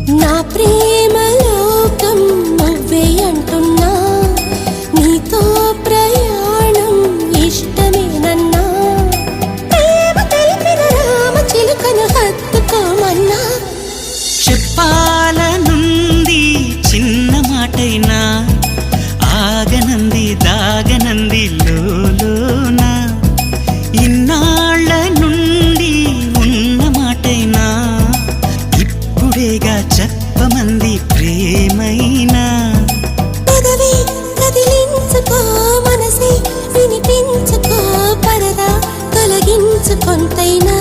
నా ప్రేమ లోకం నువ్వే అంటున్నా, నీతో ప్రయాణం ఇష్టమేనన్నా, ప్రేమ తెలిపిన రామ చిలుకను హత్తుకోమన్నా. చెప్పాలనుంది చిన్న మాటైనా, ఆగనంది దాగనంది లోలోన, ఇన్నాళ్ళ నుండి ఉన్న మాటైనా, ఇప్పుడేగా చెప్పమంది ప్రేమైనా. పెదవి కదిలించుకో, మనసే వినిపించుకో, పరదా తొలగించు కొంతైనా.